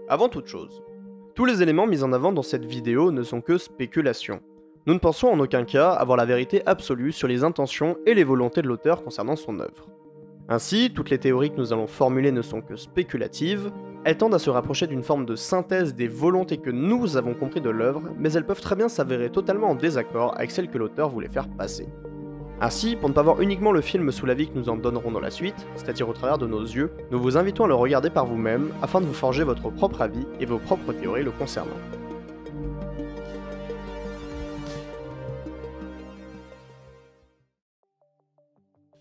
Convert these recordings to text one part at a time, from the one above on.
Avant toute chose, tous les éléments mis en avant dans cette vidéo ne sont que spéculations. Nous ne pensons en aucun cas avoir la vérité absolue sur les intentions et les volontés de l'auteur concernant son œuvre. Ainsi, toutes les théories que nous allons formuler ne sont que spéculatives, elles tendent à se rapprocher d'une forme de synthèse des volontés que nous avons compris de l'œuvre, mais elles peuvent très bien s'avérer totalement en désaccord avec celles que l'auteur voulait faire passer. Ainsi, pour ne pas voir uniquement le film sous l'avis que nous en donnerons dans la suite, c'est-à-dire au travers de nos yeux, nous vous invitons à le regarder par vous-même afin de vous forger votre propre avis et vos propres théories le concernant.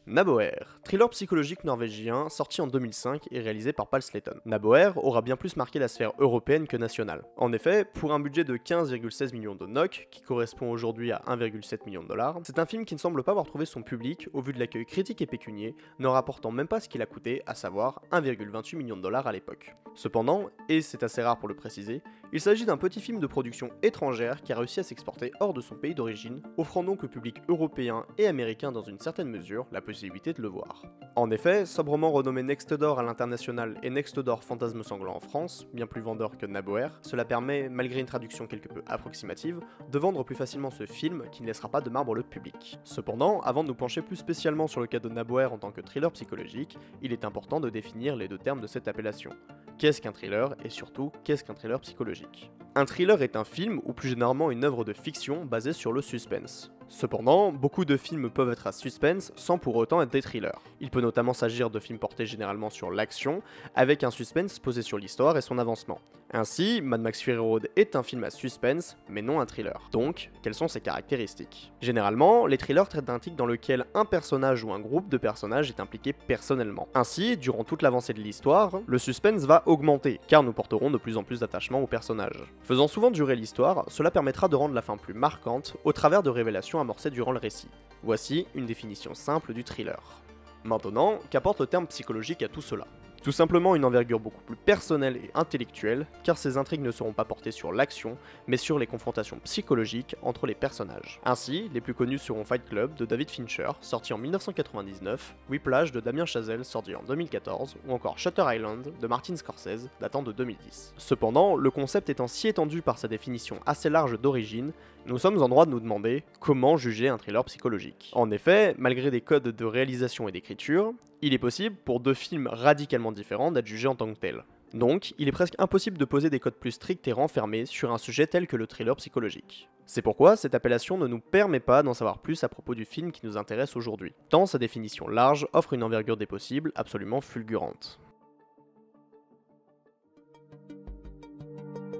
Naboer, thriller psychologique norvégien sorti en 2005 et réalisé par Paul Slayton. Naboer aura bien plus marqué la sphère européenne que nationale. En effet, pour un budget de 15,16 millions de NOK, qui correspond aujourd'hui à 1,7 million de dollars, c'est un film qui ne semble pas avoir trouvé son public au vu de l'accueil critique et pécunier, ne rapportant même pas ce qu'il a coûté, à savoir 1,28 million de dollars à l'époque. Cependant, et c'est assez rare pour le préciser, il s'agit d'un petit film de production étrangère qui a réussi à s'exporter hors de son pays d'origine, offrant donc au public européen et américain dans une certaine mesure la possibilité de le voir. En effet, sobrement renommé Next Door à l'international et Next Door Fantasme Sanglant en France, bien plus vendeur que Naboer, cela permet, malgré une traduction quelque peu approximative, de vendre plus facilement ce film qui ne laissera pas de marbre le public. Cependant, avant de nous pencher plus spécialement sur le cas de Naboer en tant que thriller psychologique, il est important de définir les deux termes de cette appellation. Qu'est-ce qu'un thriller et surtout, qu'est-ce qu'un thriller psychologique? Un thriller est un film ou plus généralement une œuvre de fiction basée sur le suspense. Cependant, beaucoup de films peuvent être à suspense sans pour autant être des thrillers. Il peut notamment s'agir de films portés généralement sur l'action, avec un suspense posé sur l'histoire et son avancement. Ainsi, Mad Max Fury Road est un film à suspense, mais non un thriller. Donc, quelles sont ses caractéristiques? Généralement, les thrillers traitent d'intrigues dans lesquelles un personnage ou un groupe de personnages est impliqué personnellement. Ainsi, durant toute l'avancée de l'histoire, le suspense va augmenter, car nous porterons de plus en plus d'attachement au personnage. Faisant souvent durer l'histoire, cela permettra de rendre la fin plus marquante au travers de révélations amorcées durant le récit. Voici une définition simple du thriller. Maintenant, qu'apporte le terme psychologique à tout cela? Tout simplement une envergure beaucoup plus personnelle et intellectuelle, car ces intrigues ne seront pas portées sur l'action, mais sur les confrontations psychologiques entre les personnages. Ainsi, les plus connus seront Fight Club de David Fincher, sorti en 1999, Whiplash de Damien Chazelle, sorti en 2014, ou encore Shutter Island de Martin Scorsese, datant de 2010. Cependant, le concept étant si étendu par sa définition assez large d'origine, nous sommes en droit de nous demander comment juger un thriller psychologique. En effet, malgré des codes de réalisation et d'écriture, il est possible pour deux films radicalement différents d'être jugés en tant que tels. Donc, il est presque impossible de poser des codes plus stricts et renfermés sur un sujet tel que le thriller psychologique. C'est pourquoi cette appellation ne nous permet pas d'en savoir plus à propos du film qui nous intéresse aujourd'hui, tant sa définition large offre une envergure des possibles absolument fulgurante.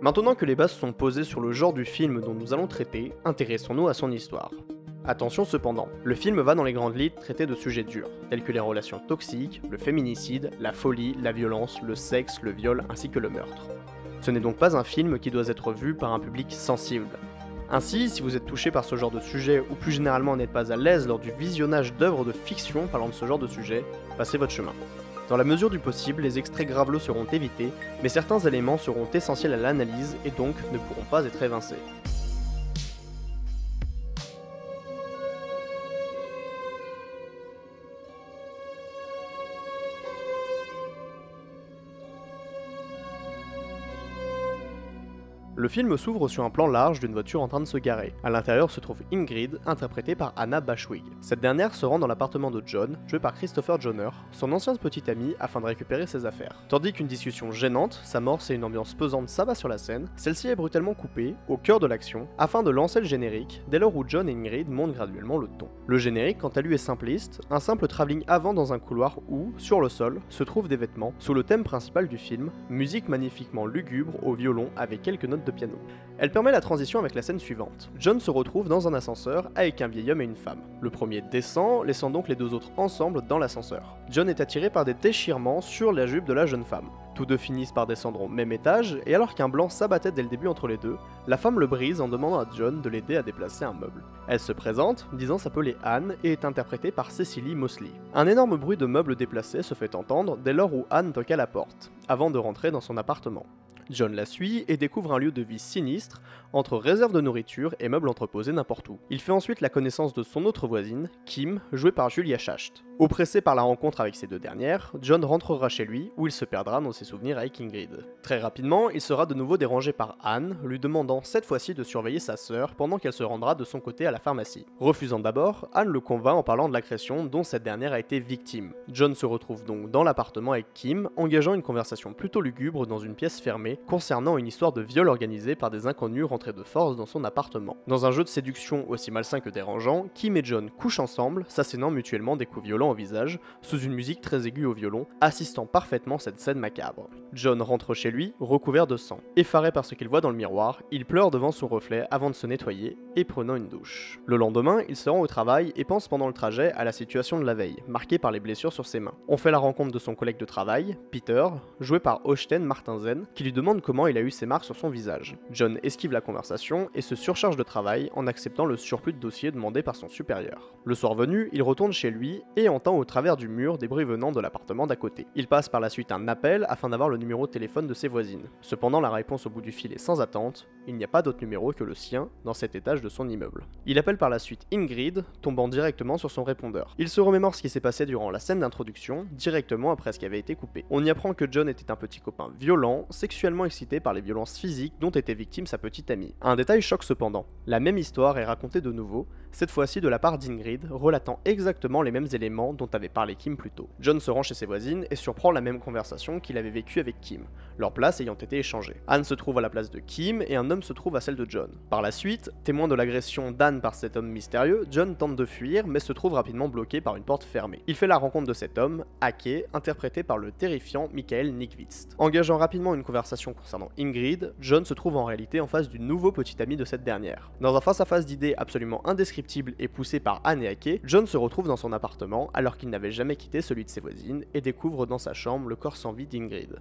Maintenant que les bases sont posées sur le genre du film dont nous allons traiter, intéressons-nous à son histoire. Attention cependant, le film va dans les grandes lignes traiter de sujets durs, tels que les relations toxiques, le féminicide, la folie, la violence, le sexe, le viol ainsi que le meurtre. Ce n'est donc pas un film qui doit être vu par un public sensible. Ainsi, si vous êtes touché par ce genre de sujet ou plus généralement n'êtes pas à l'aise lors du visionnage d'œuvres de fiction parlant de ce genre de sujet, passez votre chemin. Dans la mesure du possible, les extraits graveleux seront évités, mais certains éléments seront essentiels à l'analyse et donc ne pourront pas être évincés. Le film s'ouvre sur un plan large d'une voiture en train de se garer. À l'intérieur se trouve Ingrid, interprétée par Anna Bashwig. Cette dernière se rend dans l'appartement de John, joué par Christopher Jonner, son ancien petit ami, afin de récupérer ses affaires. Tandis qu'une discussion gênante s'amorce et une ambiance pesante s'abat sur la scène, celle-ci est brutalement coupée, au cœur de l'action, afin de lancer le générique, dès lors où John et Ingrid montent graduellement le ton. Le générique, quant à lui, est simpliste, un simple travelling avant dans un couloir où, sur le sol, se trouvent des vêtements, sous le thème principal du film, musique magnifiquement lugubre au violon avec quelques notes de piano. Elle permet la transition avec la scène suivante. John se retrouve dans un ascenseur avec un vieil homme et une femme. Le premier descend, laissant donc les deux autres ensemble dans l'ascenseur. John est attiré par des déchirements sur la jupe de la jeune femme. Tous deux finissent par descendre au même étage, et alors qu'un blanc s'abattait dès le début entre les deux, la femme le brise en demandant à John de l'aider à déplacer un meuble. Elle se présente, disant s'appeler Anne, et est interprétée par Cecily Mosley. Un énorme bruit de meubles déplacés se fait entendre dès lors où Anne toque à la porte, avant de rentrer dans son appartement. John la suit et découvre un lieu de vie sinistre, entre réserves de nourriture et meubles entreposés n'importe où. Il fait ensuite la connaissance de son autre voisine, Kim, jouée par Julia Schacht. Oppressé par la rencontre avec ces deux dernières, John rentrera chez lui, où il se perdra dans ses souvenirs avec Ingrid. Très rapidement, il sera de nouveau dérangé par Anne, lui demandant cette fois-ci de surveiller sa sœur pendant qu'elle se rendra de son côté à la pharmacie. Refusant d'abord, Anne le convainc en parlant de l'agression dont cette dernière a été victime. John se retrouve donc dans l'appartement avec Kim, engageant une conversation plutôt lugubre dans une pièce fermée, concernant une histoire de viol organisé par des inconnus rentrés de force dans son appartement. Dans un jeu de séduction aussi malsain que dérangeant, Kim et John couchent ensemble, s'assénant mutuellement des coups violents au visage, sous une musique très aiguë au violon, assistant parfaitement cette scène macabre. John rentre chez lui, recouvert de sang. Effaré par ce qu'il voit dans le miroir, il pleure devant son reflet avant de se nettoyer, et prenant une douche. Le lendemain, il se rend au travail et pense pendant le trajet à la situation de la veille, marquée par les blessures sur ses mains. On fait la rencontre de son collègue de travail, Peter, joué par Øystein Martinsen, qui lui demande comment il a eu ces marques sur son visage. John esquive la conversation et se surcharge de travail en acceptant le surplus de dossiers demandé par son supérieur. Le soir venu, il retourne chez lui et entend au travers du mur des bruits venant de l'appartement d'à côté. Il passe par la suite un appel afin d'avoir le numéro de téléphone de ses voisines. Cependant, la réponse au bout du fil est sans attente, il n'y a pas d'autre numéro que le sien dans cet étage de son immeuble. Il appelle par la suite Ingrid, tombant directement sur son répondeur. Il se remémore ce qui s'est passé durant la scène d'introduction, directement après ce qui avait été coupé. On y apprend que John était un petit copain violent, sexuellement excité par les violences physiques dont était victime sa petite amie. Un détail choque cependant. La même histoire est racontée de nouveau, cette fois-ci de la part d'Ingrid, relatant exactement les mêmes éléments dont avait parlé Kim plus tôt. John se rend chez ses voisines et surprend la même conversation qu'il avait vécue avec Kim, leurs places ayant été échangées. Anne se trouve à la place de Kim et un homme se trouve à celle de John. Par la suite, témoin de l'agression d'Anne par cet homme mystérieux, John tente de fuir mais se trouve rapidement bloqué par une porte fermée. Il fait la rencontre de cet homme, Ake, interprété par le terrifiant Michael Nyqvist. Engageant rapidement une conversation concernant Ingrid, John se trouve en réalité en face du nouveau petit ami de cette dernière. Dans un face-à-face d'idées absolument indescriptible et poussé par Anne et Ake, John se retrouve dans son appartement alors qu'il n'avait jamais quitté celui de ses voisines et découvre dans sa chambre le corps sans vie d'Ingrid.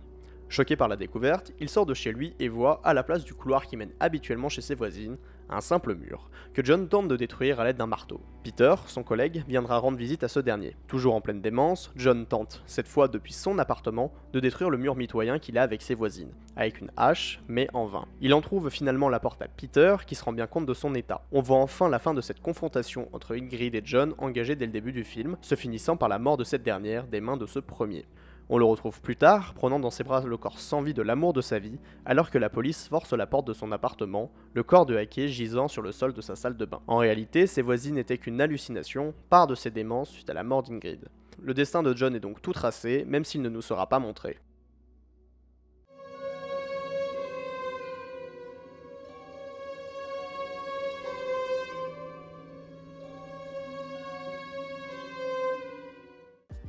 Choqué par la découverte, il sort de chez lui et voit, à la place du couloir qui mène habituellement chez ses voisines, un simple mur, que John tente de détruire à l'aide d'un marteau. Peter, son collègue, viendra rendre visite à ce dernier. Toujours en pleine démence, John tente, cette fois depuis son appartement, de détruire le mur mitoyen qu'il a avec ses voisines, avec une hache, mais en vain. Il en trouve finalement la porte à Peter, qui se rend bien compte de son état. On voit enfin la fin de cette confrontation entre Ingrid et John engagée dès le début du film, se finissant par la mort de cette dernière des mains de ce premier. On le retrouve plus tard, prenant dans ses bras le corps sans vie de l'amour de sa vie, alors que la police force la porte de son appartement, le corps de Ake gisant sur le sol de sa salle de bain. En réalité, ses voisines n'étaient qu'une hallucination, part de ses démences suite à la mort d'Ingrid. Le destin de John est donc tout tracé, même s'il ne nous sera pas montré.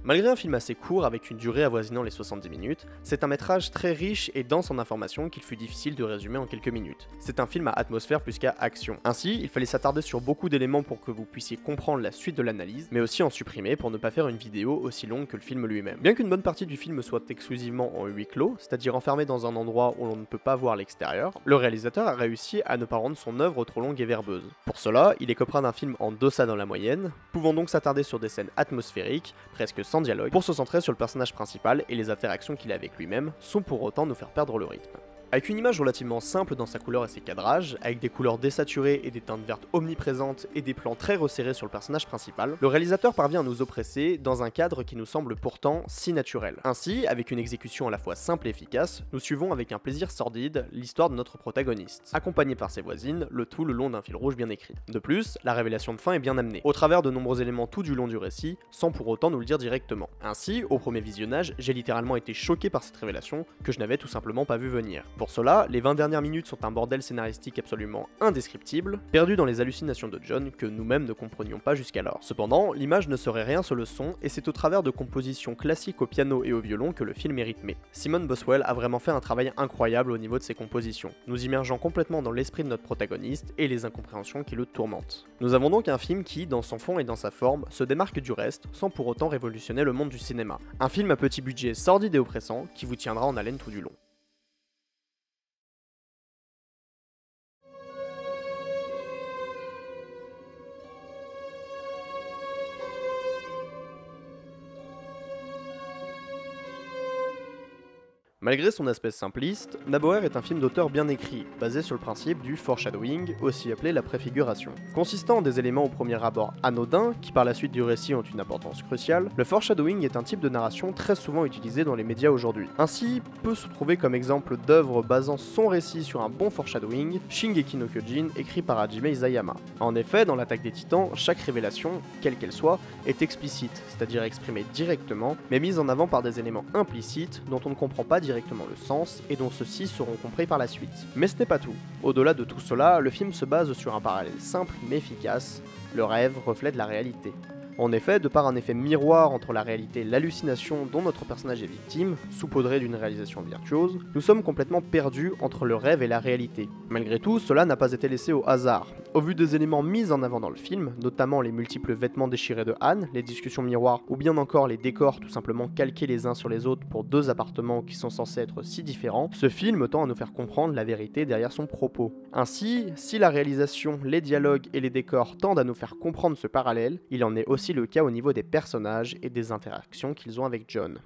Malgré un film assez court avec une durée avoisinant les 70 minutes, c'est un métrage très riche et dense en informations qu'il fut difficile de résumer en quelques minutes. C'est un film à atmosphère plus qu'à action. Ainsi, il fallait s'attarder sur beaucoup d'éléments pour que vous puissiez comprendre la suite de l'analyse, mais aussi en supprimer pour ne pas faire une vidéo aussi longue que le film lui-même. Bien qu'une bonne partie du film soit exclusivement en huis clos, c'est-à-dire enfermé dans un endroit où l'on ne peut pas voir l'extérieur, le réalisateur a réussi à ne pas rendre son œuvre trop longue et verbeuse. Pour cela, il écopera d'un film en deçà dans la moyenne, pouvant donc s'attarder sur des scènes atmosphériques, presque sans dialogue, pour se centrer sur le personnage principal et les interactions qu'il a avec lui-même, sans pour autant nous faire perdre le rythme. Avec une image relativement simple dans sa couleur et ses cadrages, avec des couleurs désaturées et des teintes vertes omniprésentes et des plans très resserrés sur le personnage principal, le réalisateur parvient à nous oppresser dans un cadre qui nous semble pourtant si naturel. Ainsi, avec une exécution à la fois simple et efficace, nous suivons avec un plaisir sordide l'histoire de notre protagoniste, accompagné par ses voisines, le tout le long d'un fil rouge bien écrit. De plus, la révélation de fin est bien amenée, au travers de nombreux éléments tout du long du récit, sans pour autant nous le dire directement. Ainsi, au premier visionnage, j'ai littéralement été choqué par cette révélation que je n'avais tout simplement pas vu venir. pour cela, les 20 dernières minutes sont un bordel scénaristique absolument indescriptible, perdu dans les hallucinations de John que nous-mêmes ne comprenions pas jusqu'alors. Cependant, l'image ne serait rien sans le son, et c'est au travers de compositions classiques au piano et au violon que le film est rythmé. Simon Boswell a vraiment fait un travail incroyable au niveau de ses compositions, nous immergeant complètement dans l'esprit de notre protagoniste et les incompréhensions qui le tourmentent. Nous avons donc un film qui, dans son fond et dans sa forme, se démarque du reste, sans pour autant révolutionner le monde du cinéma. Un film à petit budget sordide et oppressant, qui vous tiendra en haleine tout du long. Malgré son aspect simpliste, Naboer est un film d'auteur bien écrit, basé sur le principe du foreshadowing, aussi appelé la préfiguration. Consistant en des éléments au premier abord anodins, qui par la suite du récit ont une importance cruciale, le foreshadowing est un type de narration très souvent utilisé dans les médias aujourd'hui. Ainsi, peut se trouver comme exemple d'œuvre basant son récit sur un bon foreshadowing, Shingeki no Kyojin, écrit par Hajime Isayama. En effet, dans l'attaque des titans, chaque révélation, quelle qu'elle soit, est explicite, c'est-à-dire exprimée directement, mais mise en avant par des éléments implicites dont on ne comprend pas directement le sens et dont ceux-ci seront compris par la suite. Mais ce n'est pas tout. Au-delà de tout cela, le film se base sur un parallèle simple mais efficace. Le rêve reflète la réalité. En effet, de par un effet miroir entre la réalité et l'hallucination dont notre personnage est victime, saupoudré d'une réalisation virtuose, nous sommes complètement perdus entre le rêve et la réalité. Malgré tout, cela n'a pas été laissé au hasard. Au vu des éléments mis en avant dans le film, notamment les multiples vêtements déchirés de Anne, les discussions miroirs, ou bien encore les décors tout simplement calqués les uns sur les autres pour deux appartements qui sont censés être si différents, ce film tend à nous faire comprendre la vérité derrière son propos. Ainsi, si la réalisation, les dialogues et les décors tendent à nous faire comprendre ce parallèle, il en est aussi le cas au niveau des personnages et des interactions qu'ils ont avec John.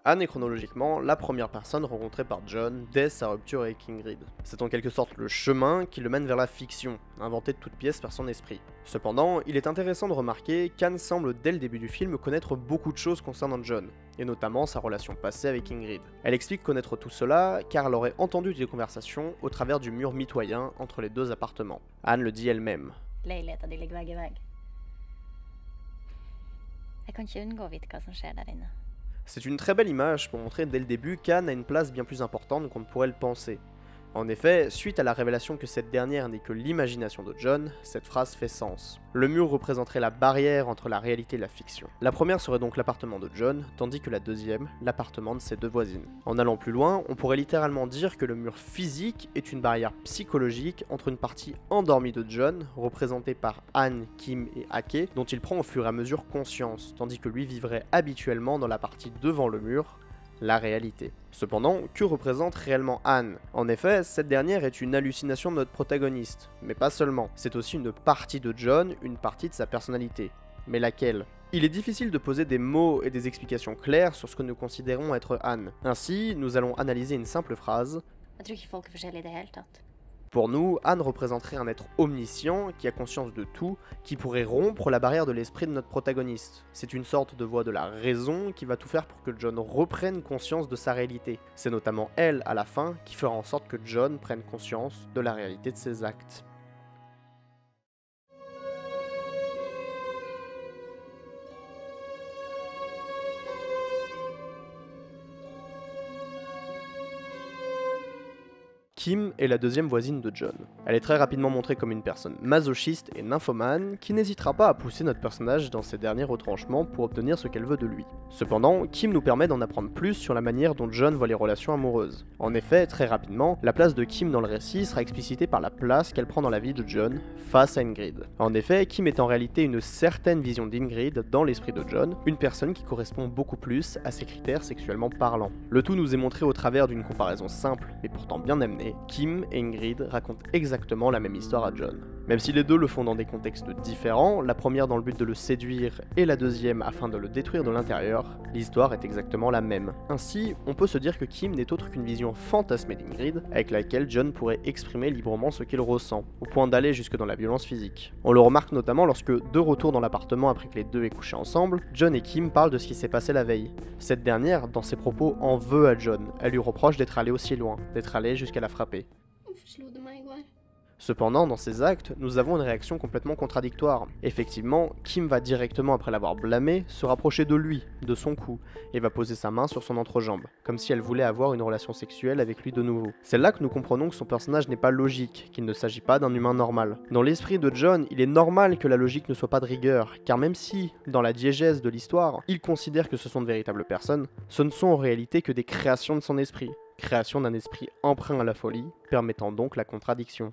Anne est chronologiquement la première personne rencontrée par John dès sa rupture avec Ingrid. C'est en quelque sorte le chemin qui le mène vers la fiction, inventée de toutes pièces par son esprit. Cependant, il est intéressant de remarquer qu'Anne semble dès le début du film connaître beaucoup de choses concernant John, et notamment sa relation passée avec Ingrid. Elle explique connaître tout cela car elle aurait entendu des conversations au travers du mur mitoyen entre les deux appartements. Anne le dit elle-même. Leiligheta di ligger vegg i vegg. Jeg kan ikke unngå å vite hva som skjer der inne. C'est une très belle image pour montrer dès le début qu'Anne a une place bien plus importante qu'on ne pourrait le penser. En effet, suite à la révélation que cette dernière n'est que l'imagination de John, cette phrase fait sens. Le mur représenterait la barrière entre la réalité et la fiction. La première serait donc l'appartement de John, tandis que la deuxième, l'appartement de ses deux voisines. En allant plus loin, on pourrait littéralement dire que le mur physique est une barrière psychologique entre une partie endormie de John, représentée par Anne, Kim et Ake, dont il prend au fur et à mesure conscience, tandis que lui vivrait habituellement dans la partie devant le mur, la réalité. Cependant, que représente réellement Anne? En effet, cette dernière est une hallucination de notre protagoniste, mais pas seulement, c'est aussi une partie de John, une partie de sa personnalité. Mais laquelle? Il est difficile de poser des mots et des explications claires sur ce que nous considérons être Anne. Ainsi, nous allons analyser une simple phrase. Jeg tror ikke folk er forskjellige i det hele tatt. Pour nous, Anne représenterait un être omniscient qui a conscience de tout, qui pourrait rompre la barrière de l'esprit de notre protagoniste. C'est une sorte de voix de la raison qui va tout faire pour que John reprenne conscience de sa réalité. C'est notamment elle, à la fin, qui fera en sorte que John prenne conscience de la réalité de ses actes. Kim est la deuxième voisine de John. Elle est très rapidement montrée comme une personne masochiste et nymphomane qui n'hésitera pas à pousser notre personnage dans ses derniers retranchements pour obtenir ce qu'elle veut de lui. Cependant, Kim nous permet d'en apprendre plus sur la manière dont John voit les relations amoureuses. En effet, très rapidement, la place de Kim dans le récit sera explicitée par la place qu'elle prend dans la vie de John face à Ingrid. En effet, Kim est en réalité une certaine vision d'Ingrid dans l'esprit de John, une personne qui correspond beaucoup plus à ses critères sexuellement parlant. Le tout nous est montré au travers d'une comparaison simple mais pourtant bien amenée. Kim et Ingrid racontent exactement la même histoire à John. Même si les deux le font dans des contextes différents, la première dans le but de le séduire et la deuxième afin de le détruire de l'intérieur, l'histoire est exactement la même. Ainsi, on peut se dire que Kim n'est autre qu'une vision fantasmée d'Ingrid, avec laquelle John pourrait exprimer librement ce qu'il ressent, au point d'aller jusque dans la violence physique. On le remarque notamment lorsque, de retour dans l'appartement après que les deux aient couché ensemble, John et Kim parlent de ce qui s'est passé la veille. Cette dernière, dans ses propos, en veut à John. Elle lui reproche d'être allé aussi loin, d'être allé jusqu'à la frapper. Cependant, dans ces actes, nous avons une réaction complètement contradictoire. Effectivement, Kim va directement après l'avoir blâmé se rapprocher de lui, de son cou, et va poser sa main sur son entrejambe, comme si elle voulait avoir une relation sexuelle avec lui de nouveau. C'est là que nous comprenons que son personnage n'est pas logique, qu'il ne s'agit pas d'un humain normal. Dans l'esprit de John, il est normal que la logique ne soit pas de rigueur, car même si, dans la diégèse de l'histoire, il considère que ce sont de véritables personnes, ce ne sont en réalité que des créations de son esprit. Création d'un esprit emprunt à la folie, permettant donc la contradiction.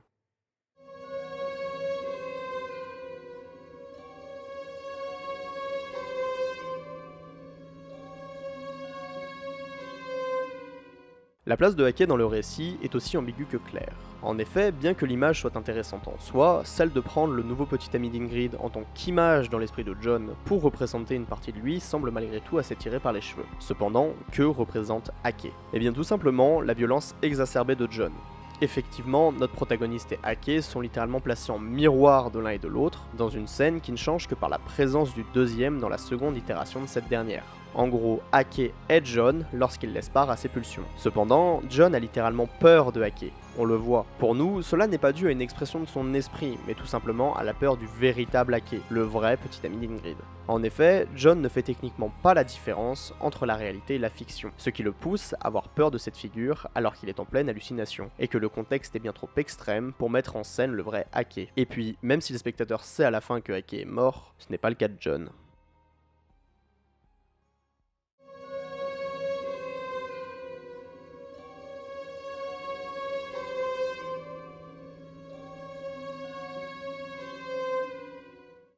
La place de Hake dans le récit est aussi ambiguë que claire. En effet, bien que l'image soit intéressante en soi, celle de prendre le nouveau petit ami d'Ingrid en tant qu'image dans l'esprit de John pour représenter une partie de lui semble malgré tout assez tirée par les cheveux. Cependant, que représente Hake? Eh bien tout simplement la violence exacerbée de John. Effectivement, notre protagoniste et Hake sont littéralement placés en miroir de l'un et de l'autre, dans une scène qui ne change que par la présence du deuxième dans la seconde itération de cette dernière. En gros, Hake est John lorsqu'il laisse part à ses pulsions. Cependant, John a littéralement peur de Hake. On le voit. Pour nous, cela n'est pas dû à une expression de son esprit, mais tout simplement à la peur du véritable Hake, le vrai petit ami d'Ingrid. En effet, John ne fait techniquement pas la différence entre la réalité et la fiction, ce qui le pousse à avoir peur de cette figure alors qu'il est en pleine hallucination, et que le contexte est bien trop extrême pour mettre en scène le vrai Hake. Et puis, même si le spectateur sait à la fin que Hake est mort, ce n'est pas le cas de John.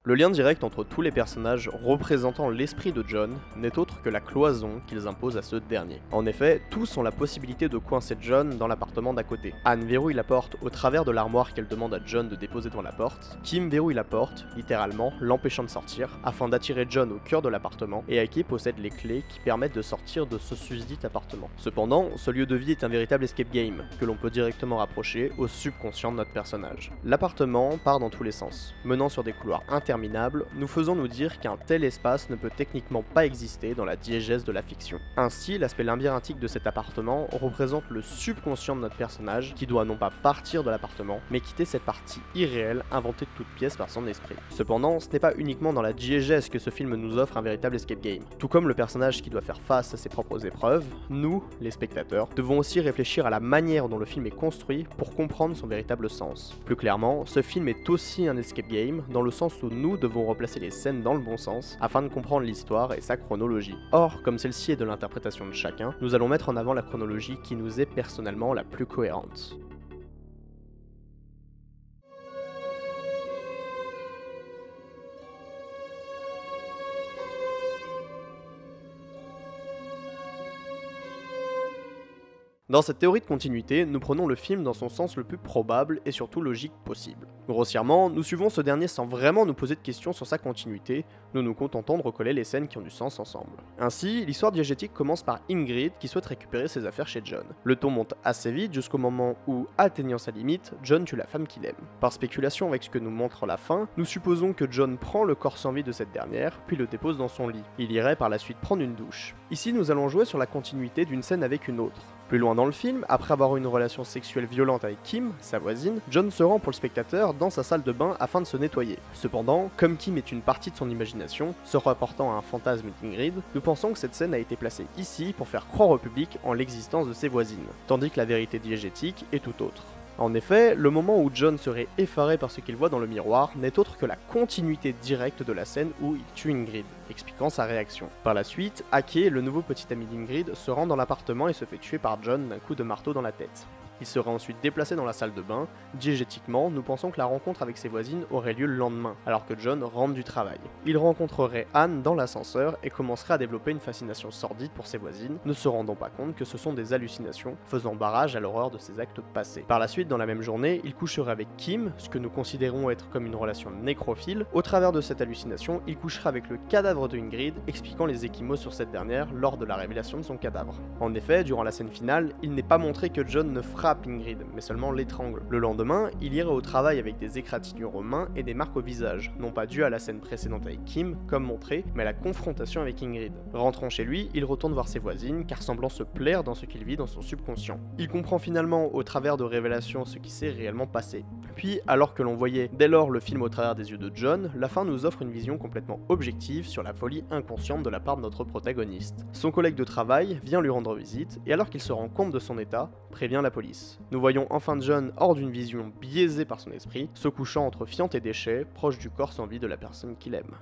Le lien direct entre tous les personnages représentant l'esprit de John n'est autre que la cloison qu'ils imposent à ce dernier. En effet, tous ont la possibilité de coincer John dans l'appartement d'à côté. Anne verrouille la porte au travers de l'armoire qu'elle demande à John de déposer devant la porte, Kim verrouille la porte, littéralement, l'empêchant de sortir, afin d'attirer John au cœur de l'appartement, et Hake possède les clés qui permettent de sortir de ce susdit appartement. Cependant, ce lieu de vie est un véritable escape game, que l'on peut directement rapprocher au subconscient de notre personnage. L'appartement part dans tous les sens, menant sur des couloirs interminables, nous faisons nous dire qu'un tel espace ne peut techniquement pas exister dans la diégèse de la fiction. Ainsi, l'aspect labyrinthique de cet appartement représente le subconscient de notre personnage qui doit non pas partir de l'appartement, mais quitter cette partie irréelle inventée de toutes pièces par son esprit. Cependant, ce n'est pas uniquement dans la diégèse que ce film nous offre un véritable escape game. Tout comme le personnage qui doit faire face à ses propres épreuves, nous, les spectateurs, devons aussi réfléchir à la manière dont le film est construit pour comprendre son véritable sens. Plus clairement, ce film est aussi un escape game dans le sens où nous devons replacer les scènes dans le bon sens afin de comprendre l'histoire et sa chronologie. Or, comme celle-ci est de l'interprétation de chacun, nous allons mettre en avant la chronologie qui nous est personnellement la plus cohérente. Dans cette théorie de continuité, nous prenons le film dans son sens le plus probable et surtout logique possible. Grossièrement, nous suivons ce dernier sans vraiment nous poser de questions sur sa continuité, nous nous contentons de recoller les scènes qui ont du sens ensemble. Ainsi, l'histoire diégétique commence par Ingrid qui souhaite récupérer ses affaires chez John. Le ton monte assez vite jusqu'au moment où, atteignant sa limite, John tue la femme qu'il aime. Par spéculation avec ce que nous montre la fin, nous supposons que John prend le corps sans vie de cette dernière, puis le dépose dans son lit. Il irait par la suite prendre une douche. Ici, nous allons jouer sur la continuité d'une scène avec une autre. Plus loin dans le film, après avoir eu une relation sexuelle violente avec Kim, sa voisine, John se rend pour le spectateur dans sa salle de bain afin de se nettoyer. Cependant, comme Kim est une partie de son imagination, se rapportant à un fantasme d'Ingrid, nous pensons que cette scène a été placée ici pour faire croire au public en l'existence de ses voisines, tandis que la vérité diégétique est tout autre. En effet, le moment où John serait effaré par ce qu'il voit dans le miroir n'est autre que la continuité directe de la scène où il tue Ingrid, expliquant sa réaction. Par la suite, Hake, le nouveau petit ami d'Ingrid, se rend dans l'appartement et se fait tuer par John d'un coup de marteau dans la tête. Il serait ensuite déplacé dans la salle de bain. Diégétiquement, nous pensons que la rencontre avec ses voisines aurait lieu le lendemain, alors que John rentre du travail. Il rencontrerait Anne dans l'ascenseur et commencerait à développer une fascination sordide pour ses voisines, ne se rendant pas compte que ce sont des hallucinations, faisant barrage à l'horreur de ses actes passés. Par la suite, dans la même journée, il coucherait avec Kim, ce que nous considérons être comme une relation nécrophile. Au travers de cette hallucination, il coucherait avec le cadavre de Ingrid, expliquant les ecchymoses sur cette dernière lors de la révélation de son cadavre. En effet, durant la scène finale, il n'est pas montré que John ne frappe frappe Ingrid, mais seulement l'étrangle. Le lendemain, il irait au travail avec des égratignures aux mains et des marques au visage, non pas dues à la scène précédente avec Kim, comme montré, mais à la confrontation avec Ingrid. Rentrant chez lui, il retourne voir ses voisines, car semblant se plaire dans ce qu'il vit dans son subconscient. Il comprend finalement, au travers de révélations, ce qui s'est réellement passé. Puis, alors que l'on voyait dès lors le film au travers des yeux de John, la fin nous offre une vision complètement objective sur la folie inconsciente de la part de notre protagoniste. Son collègue de travail vient lui rendre visite, et alors qu'il se rend compte de son état, prévient la police. Nous voyons enfin John hors d'une vision biaisée par son esprit, se couchant entre fientes et déchets, proche du corps sans vie de la personne qu'il aime.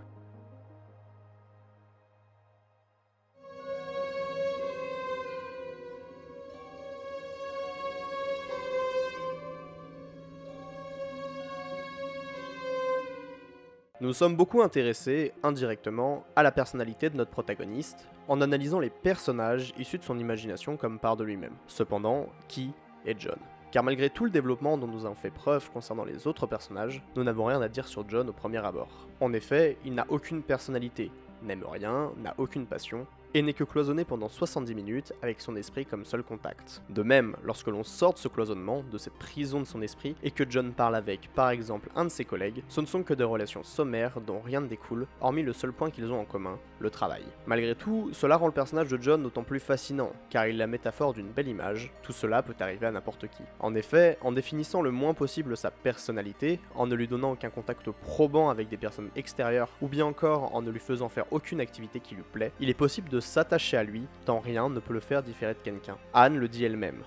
Nous sommes beaucoup intéressés, indirectement, à la personnalité de notre protagoniste, en analysant les personnages issus de son imagination comme part de lui-même. Cependant, qui est John ? Car malgré tout le développement dont nous avons fait preuve concernant les autres personnages, nous n'avons rien à dire sur John au premier abord. En effet, il n'a aucune personnalité, n'aime rien, n'a aucune passion, et n'est que cloisonné pendant 70 minutes avec son esprit comme seul contact. De même, lorsque l'on sort de ce cloisonnement, de cette prison de son esprit, et que John parle avec, par exemple, un de ses collègues, ce ne sont que des relations sommaires dont rien ne découle, hormis le seul point qu'ils ont en commun, le travail. Malgré tout, cela rend le personnage de John d'autant plus fascinant, car il est la métaphore d'une belle image, tout cela peut arriver à n'importe qui. En effet, en définissant le moins possible sa personnalité, en ne lui donnant aucun contact probant avec des personnes extérieures, ou bien encore en ne lui faisant faire aucune activité qui lui plaît, il est possible de s'attacher à lui, tant rien ne peut le faire différer de quelqu'un. Anne le dit elle-même.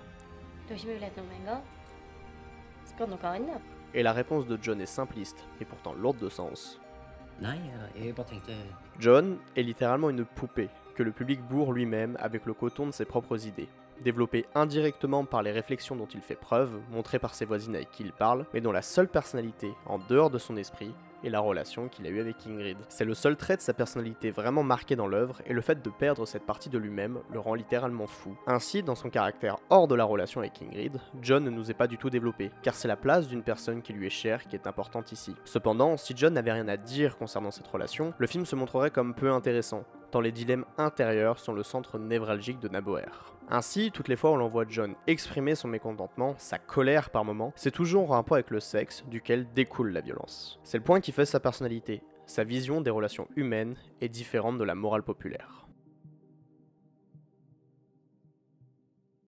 Du har ikke mulighet noen gang. Skal du noe annet? Et la réponse de John est simpliste, et pourtant lourde de sens. Nei, jeg bare tenkte John est littéralement une poupée, que le public bourre lui-même avec le coton de ses propres idées. Développé indirectement par les réflexions dont il fait preuve, montrées par ses voisines avec qui il parle, mais dont la seule personnalité, en dehors de son esprit, est la relation qu'il a eue avec Ingrid. C'est le seul trait de sa personnalité vraiment marqué dans l'œuvre, et le fait de perdre cette partie de lui-même le rend littéralement fou. Ainsi, dans son caractère hors de la relation avec Ingrid, John ne nous est pas du tout développé, car c'est la place d'une personne qui lui est chère qui est importante ici. Cependant, si John n'avait rien à dire concernant cette relation, le film se montrerait comme peu intéressant, tant les dilemmes intérieurs sont le centre névralgique de Naboer. Ainsi, toutes les fois où l'on voit John exprimer son mécontentement, sa colère par moments, c'est toujours en rapport avec le sexe, duquel découle la violence. C'est le point qui fait sa personnalité. Sa vision des relations humaines est différente de la morale populaire.